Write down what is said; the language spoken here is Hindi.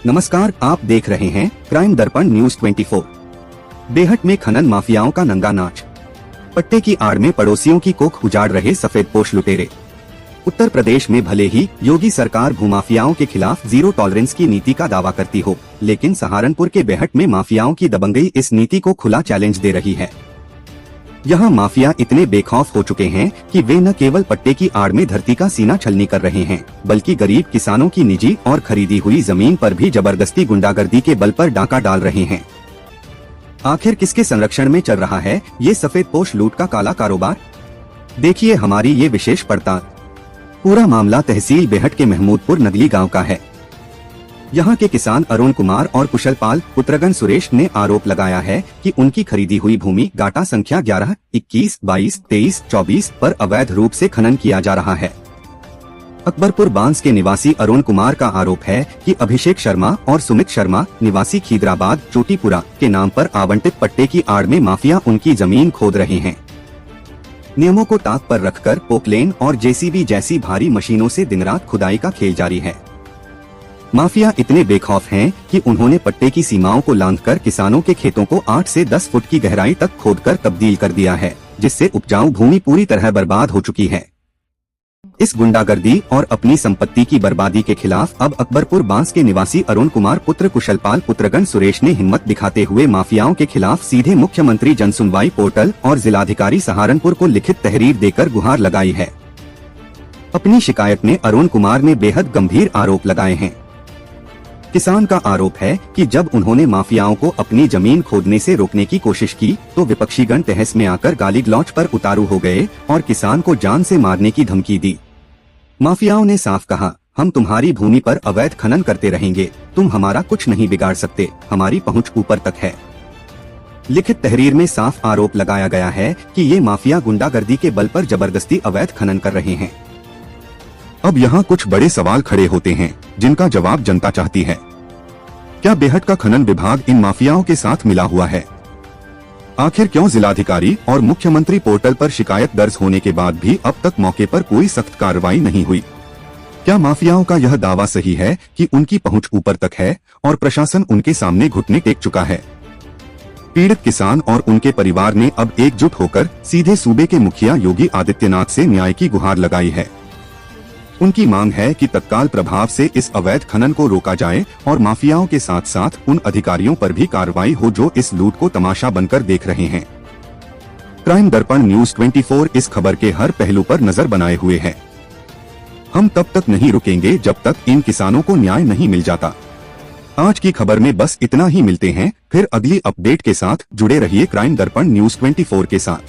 नमस्कार, आप देख रहे हैं क्राइम दर्पण न्यूज 24। बेहट में खनन माफियाओं का नंगा नाच। पट्टे की आड़ में पड़ोसियों की कोख उजाड़ रहे सफेदपोश लुटेरे। उत्तर प्रदेश में भले ही योगी सरकार भूमाफियाओं के खिलाफ जीरो टॉलरेंस की नीति का दावा करती हो, लेकिन सहारनपुर के बेहट में माफियाओं की दबंगई इस नीति को खुला चैलेंज दे रही है। यहाँ माफिया इतने बेखौफ हो चुके हैं कि वे न केवल पट्टे की आड़ में धरती का सीना छलनी कर रहे हैं, बल्कि गरीब किसानों की निजी और खरीदी हुई जमीन पर भी जबरदस्ती गुंडागर्दी के बल पर डाका डाल रहे हैं। आखिर किसके संरक्षण में चल रहा है ये सफेदपोश लूट का काला कारोबार? देखिए हमारी ये विशेष पड़ताल। पूरा मामला तहसील बेहट के महमूदपुर नगली गांव का है। यहाँ के किसान अरुण कुमार और कुशलपाल पुत्रगन सुरेश ने आरोप लगाया है कि उनकी खरीदी हुई भूमि गाटा संख्या 11, 21, 22, 23, 24 पर अवैध रूप से खनन किया जा रहा है। अकबरपुर बांस के निवासी अरुण कुमार का आरोप है कि अभिषेक शर्मा और सुमित शर्मा निवासी खीदराबाद चोटीपुरा के नाम पर आवंटित पट्टे की आड़ में माफिया उनकी जमीन खोद रहे हैं। नियमों को ताक पर रखकर पोकलेन और जेसीबी जैसी भारी मशीनों से दिन रात खुदाई का खेल जारी है। माफिया इतने बेखौफ हैं कि उन्होंने पट्टे की सीमाओं को लांघकर किसानों के खेतों को 8 से 10 फुट की गहराई तक खोदकर तब्दील कर दिया है, जिससे उपजाऊ भूमि पूरी तरह बर्बाद हो चुकी है। इस गुंडागर्दी और अपनी संपत्ति की बर्बादी के खिलाफ अब अकबरपुर बांस के निवासी अरुण कुमार पुत्र कुशलपाल पुत्रगन सुरेश ने हिम्मत दिखाते हुए माफियाओं के खिलाफ सीधे मुख्यमंत्री जनसुनवाई पोर्टल और जिलाधिकारी सहारनपुर को लिखित तहरीर देकर गुहार लगाई है। अपनी शिकायत में अरुण कुमार ने बेहद गंभीर आरोप लगाए हैं। किसान का आरोप है कि जब उन्होंने माफियाओं को अपनी जमीन खोदने से रोकने की कोशिश की तो विपक्षीगण तहस में आकर गाली गलौज पर उतारू हो गए और किसान को जान से मारने की धमकी दी। माफियाओं ने साफ कहा, हम तुम्हारी भूमि पर अवैध खनन करते रहेंगे, तुम हमारा कुछ नहीं बिगाड़ सकते, हमारी पहुंच ऊपर तक है। लिखित तहरीर में साफ आरोप लगाया गया है कि ये माफिया गुंडागर्दी के बल पर जबरदस्ती अवैध खनन कर रहे हैं। अब यहाँ कुछ बड़े सवाल खड़े होते हैं जिनका जवाब जनता चाहती है। क्या बेहट का खनन विभाग इन माफियाओं के साथ मिला हुआ है? आखिर क्यों जिलाधिकारी और मुख्यमंत्री पोर्टल पर शिकायत दर्ज होने के बाद भी अब तक मौके पर कोई सख्त कार्रवाई नहीं हुई? क्या माफियाओं का यह दावा सही है कि उनकी पहुंच ऊपर तक है और प्रशासन उनके सामने घुटने टेक चुका है? पीड़ित किसान और उनके परिवार ने अब एकजुट होकर सीधे सूबे के मुखिया योगी आदित्यनाथ से न्याय की गुहार लगाई है। उनकी मांग है कि तत्काल प्रभाव से इस अवैध खनन को रोका जाए और माफियाओं के साथ साथ उन अधिकारियों पर भी कार्रवाई हो जो इस लूट को तमाशा बनकर देख रहे हैं। क्राइम दर्पण न्यूज 24 इस खबर के हर पहलू पर नजर बनाए हुए है। हम तब तक नहीं रुकेंगे जब तक इन किसानों को न्याय नहीं मिल जाता। आज की खबर में बस इतना ही। मिलते हैं फिर अगली अपडेट के साथ। जुड़े रहिए क्राइम दर्पण न्यूज 24 के साथ।